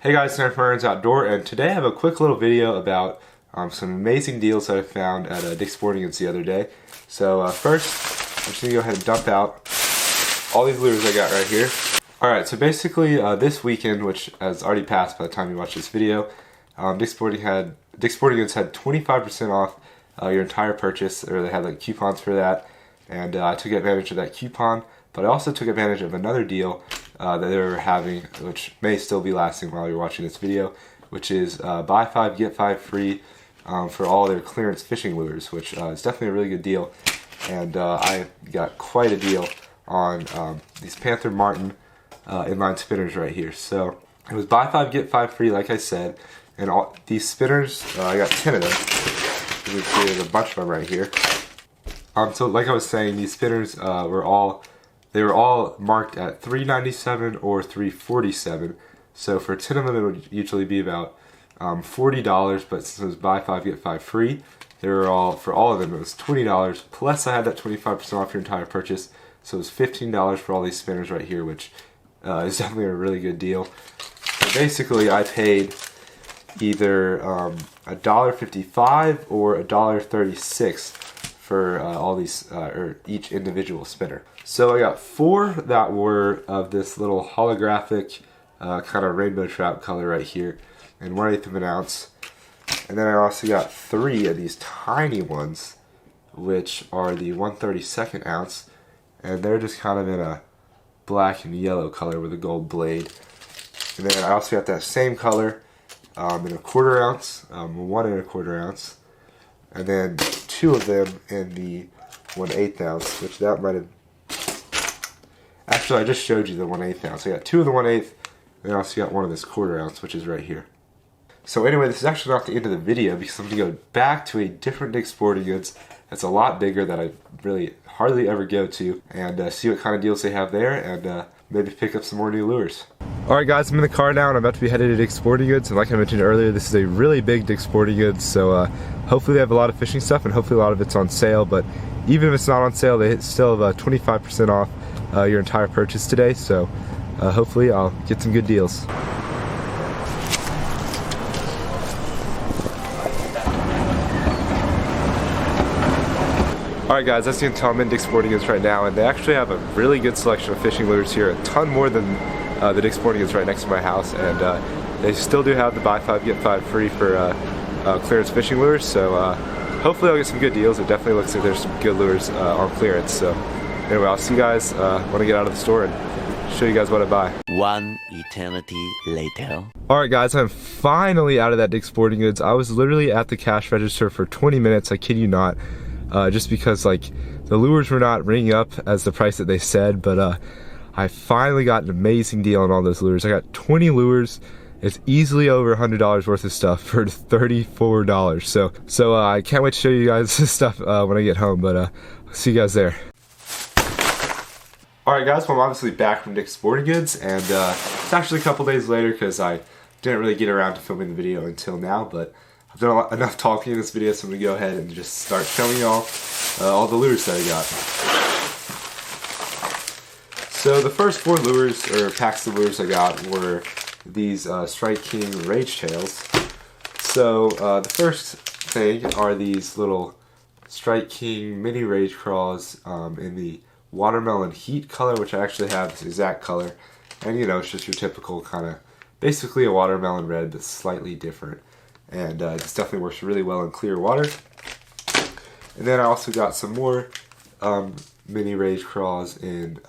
Hey guys, Senko from Outdoor, and today I have a quick little video about some amazing deals that I found at Dick's Sporting Goods the other day. So first, I'm just going to go ahead and dump out all these lures I got right here. Alright, so basically this weekend, which has already passed by the time you watch this video, Dick's Sporting Goods had 25% off your entire purchase, or they had like coupons for that, and I took advantage of that coupon, but I also took advantage of another deal that they were having, which may still be lasting while you're watching this video, which is buy 5 get 5 free for all their clearance fishing lures, which is definitely a really good deal. And I got quite a deal on these Panther Martin inline spinners right here. So it was buy 5 get 5 free, like I said, and all these spinners, I got 10 of them. We created a bunch of them right here. So like I was saying, these spinners were all marked at $3.97 or $3.47. So for 10 of them, it would usually be about $40. But since it was buy 5 get 5 free, they were for all of them it was $20. Plus I had that 25% off your entire purchase, so it was $15 for all these spinners right here, which is definitely a really good deal. So basically, I paid either $1.55 or $1.36 for all these, or each individual spinner. So I got 4 that were of this little holographic kind of rainbow trout color right here, and 1/8 of an ounce. And then I also got 3 of these tiny ones, which are the 1/32 ounce, and they're just kind of in a black and yellow color with a gold blade. And then I also got that same color in a 1/4 ounce, 1 1/4 ounce, and then 2 of them in the 1/8 ounce, which that might have. Actually, I just showed you the 1/8 ounce. I got 2 of the 1/8, and I also got 1 of this 1/4 ounce, which is right here. So anyway, this is actually not the end of the video, because I'm going to go back to a different Dick's Sporting Goods that's a lot bigger, that I really hardly ever go to, and see what kind of deals they have there, and maybe pick up some more new lures. Alright guys, I'm in the car now, and I'm about to be headed to Dick's Sporting Goods, and like I mentioned earlier, this is a really big Dick's Sporting Goods, so hopefully they have a lot of fishing stuff, and hopefully a lot of it's on sale, but even if it's not on sale, they still have 25% off your entire purchase today, so hopefully I'll get some good deals. Alright guys, as you can tell, I'm in Dick's Sporting Goods right now, and they actually have a really good selection of fishing lures here, a ton more than the Dick's Sporting Goods right next to my house, and they still do have the buy 5 get 5 free for clearance fishing lures, so hopefully I'll get some good deals. It definitely looks like there's some good lures on clearance, so anyway, I'll see you guys when I get out of the store and show you guys what I buy. One eternity later. Alright guys, I'm finally out of that Dick's Sporting Goods. I was literally at the cash register for 20 minutes, I kid you not. Just because like the lures were not ringing up as the price that they said, but I finally got an amazing deal on all those lures. I got 20 lures. It's easily over $100 worth of stuff for $34. So I can't wait to show you guys this stuff when I get home, but I'll see you guys there. Alright guys, well I'm obviously back from Dick's Sporting Goods, and it's actually a couple days later because I didn't really get around to filming the video until now, but I've done enough talking in this video, so I'm going to go ahead and just start showing y'all all the lures that I got. So the first 4 lures, or packs of lures I got, were these Strike King Rage Tails. So the first thing are these little Strike King mini Rage Craws in the Watermelon Heat color, which I actually have this exact color. And you know, it's just your typical kind of, basically a watermelon red, but slightly different. And this definitely works really well in clear water. And then I also got some more mini Rage Craws in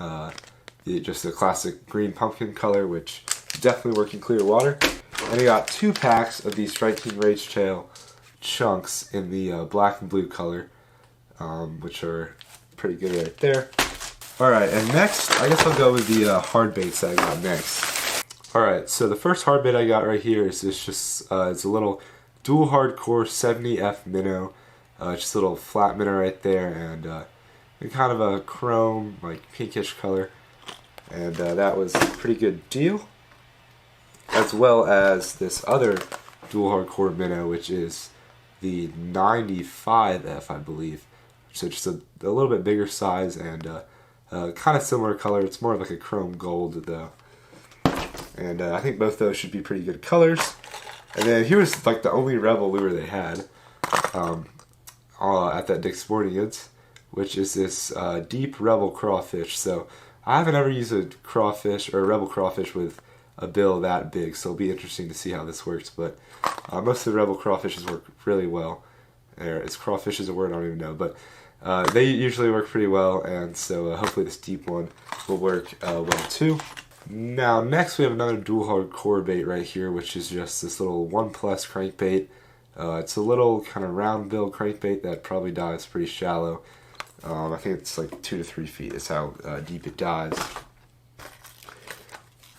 just the classic green pumpkin color, which definitely work in clear water. And I got 2 packs of these Strike King Rage Tail chunks in the black and blue color, which are pretty good right there. Alright, and next, I guess I'll go with the hard baits that I got next. Alright, so the first hard bait I got right here is it's a little dual hardcore 70F minnow, just a little flat minnow right there, and kind of a chrome, like pinkish color, and that was a pretty good deal. As well as this other dual hardcore minnow, which is the 95F, I believe, so just a little bit bigger size and kind of similar color. It's more of like a chrome gold though. And I think both those should be pretty good colors. And then here's like the only Rebel lure they had at that Dick's Sporting Goods, which is this deep Rebel crawfish. So I haven't ever used a crawfish or a Rebel crawfish with a bill that big, so it'll be interesting to see how this works. But most of the Rebel crawfishes work really well. Is crawfish is a word? I don't even know, but they usually work pretty well, and so hopefully this deep one will work well too. Now next we have another dual hardcore bait right here, which is just this little 1 Plus crankbait. It's a little kind of round bill crankbait that probably dives pretty shallow. I think it's like 2 to 3 feet is how deep it dives.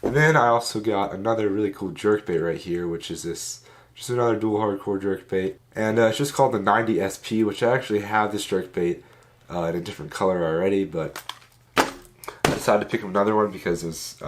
And then I also got another really cool jerkbait right here, which is this, just another dual hardcore jerkbait. And it's just called the 90 SP, which I actually have this jerkbait in a different color already, but I decided to pick up another one because it's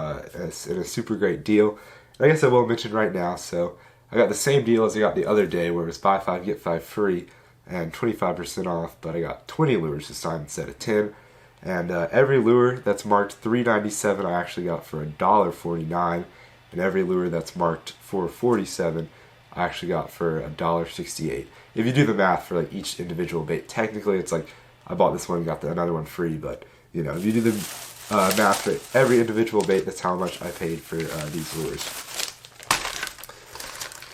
in a super great deal. And I guess I will mention right now, so I got the same deal as I got the other day, where it was buy 5, get 5 free, and 25% off, but I got 20 lures this time instead of 10. And every lure that's marked $3.97 I actually got for $1.49, and every lure that's marked $4.47 I actually got for $1.68. If you do the math for like each individual bait, technically it's like I bought this one and got another one free, but you know, if you do the math for every individual bait, that's how much I paid for these lures.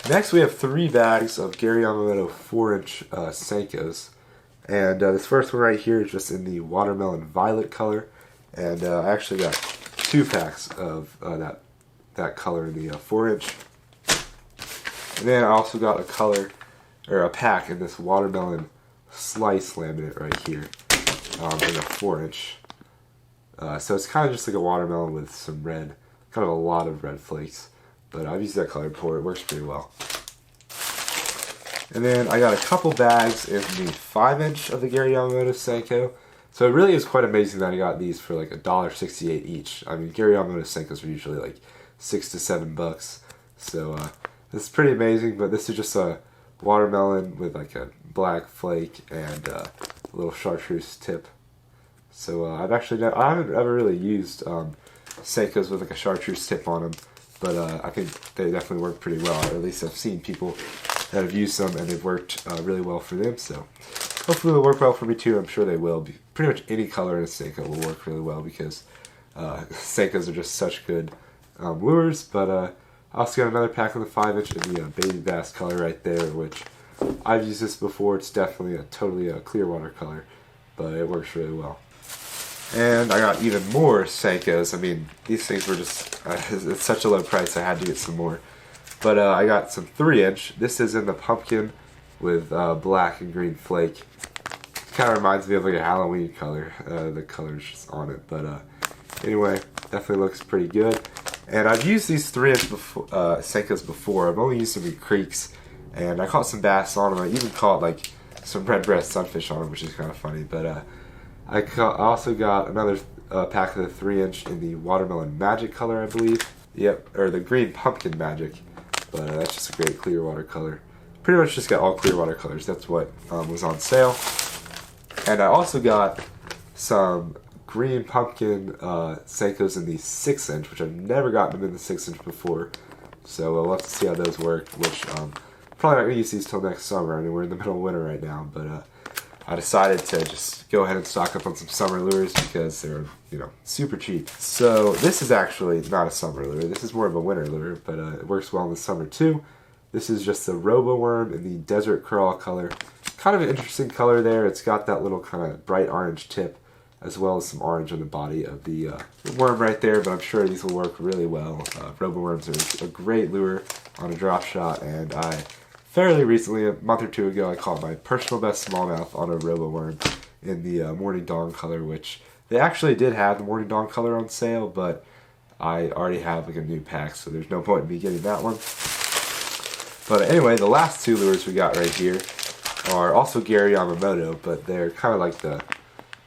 Next we have 3 bags of Gary Yamamoto 4-inch Senkos. And this first one right here is just in the watermelon violet color. And I actually got 2 packs of that color in the 4-inch. And then I also got a pack in this watermelon slice laminate right here in a 4-inch. So it's kind of just like a watermelon with some red, kind of a lot of red flakes. But I've used that color before, it works pretty well. And then I got a couple bags in the 5-inch of the Gary Yamamoto Senko. So it really is quite amazing that I got these for like $1.68 each. I mean, Gary Yamamoto Senkos are usually like $6 to $7. So this is pretty amazing, but this is just a watermelon with like a black flake and a little chartreuse tip. So I haven't ever really used Senkos with like a chartreuse tip on them, but I think they definitely work pretty well. Or at least I've seen people that have used them and they've worked really well for them. So hopefully they'll work well for me too. I'm sure they will. Pretty much any color in a Senko will work really well because Senkos are just such good lures. But I also got another pack in the 5-inch in the baby bass color right there, which I've used this before. It's definitely a totally clear water color, but it works really well. And I got even more Senkos. I mean, these things were just, it's such a low price, I had to get some more. But I got some 3-inch. This is in the pumpkin with black and green flake. Kind of reminds me of like a Halloween color, the colors just on it. But anyway, definitely looks pretty good. And I've used these 3-inch Senkos before. I've only used them in creeks. And I caught some bass on them. I even caught like some red breast sunfish on them, which is kind of funny. But I also got another pack of the 3-inch in the watermelon magic color, I believe. Yep, or the green pumpkin magic. But that's just a great clear water color. Pretty much just got all clear water colors. That's what was on sale. And I also got some green pumpkin Senkos in the 6-inch, which I've never gotten them in the 6-inch before. So we'll have to see how those work, which probably not going to use these till next summer. I mean, we're in the middle of winter right now, but I decided to just go ahead and stock up on some summer lures because they're, you know, super cheap. So this is actually not a summer lure. This is more of a winter lure, but it works well in the summer too. This is just the Robo Worm in the Desert Crawl color. Kind of an interesting color there. It's got that little kind of bright orange tip as well as some orange on the body of the worm right there, but I'm sure these will work really well. Robo Worms are a great lure on a drop shot, and I fairly recently, a month or two ago, I caught my personal best smallmouth on a Robo Worm in the Morning Dawn color, which they actually did have the Morning Dawn color on sale, but I already have like a new pack, so there's no point in me getting that one. But anyway, the last 2 lures we got right here are also Gary Yamamoto, but they're kind of like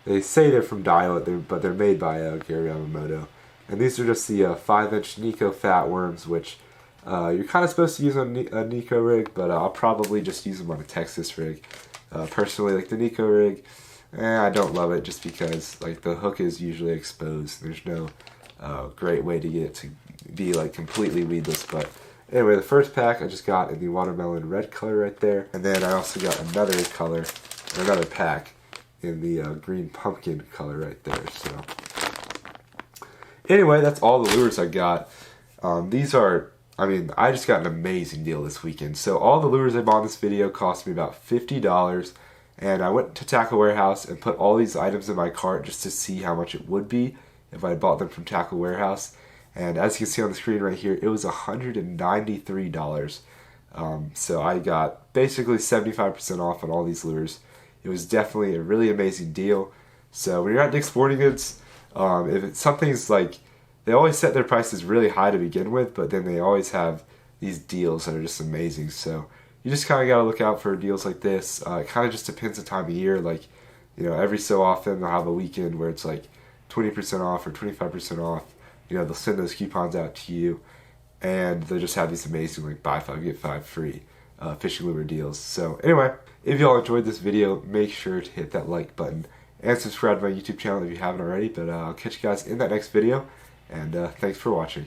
they say they're from Dial, but they're made by Gary Yamamoto. And these are just the 5-inch Nico fat worms, which you're kind of supposed to use on a Nico rig, but I'll probably just use them on a Texas rig. Personally, like the Nico rig, I don't love it just because like the hook is usually exposed. There's no great way to get it to be like completely weedless. But anyway, the first pack I just got in the watermelon red color right there, and then I also got another color, or another pack in the green pumpkin color right there. So anyway, that's all the lures I got. These are, I mean, I just got an amazing deal this weekend. So all the lures I bought in this video cost me about $50, and I went to Tackle Warehouse and put all these items in my cart just to see how much it would be if I bought them from Tackle Warehouse. And as you can see on the screen right here, it was $193. So I got basically 75% off on all these lures. It was definitely a really amazing deal. So when you're at Dick's Sporting Goods, if something's like, they always set their prices really high to begin with, but then they always have these deals that are just amazing. So you just kind of got to look out for deals like this. It kind of just depends the time of year. Like, you know, every so often they'll have a weekend where it's like 20% off or 25% off. You know, they'll send those coupons out to you, and they'll just have these amazing like buy 5 get 5 free fishing lure deals. So anyway, if y'all enjoyed this video, make sure to hit that like button and subscribe to my YouTube channel if you haven't already. But I'll catch you guys in that next video, and thanks for watching.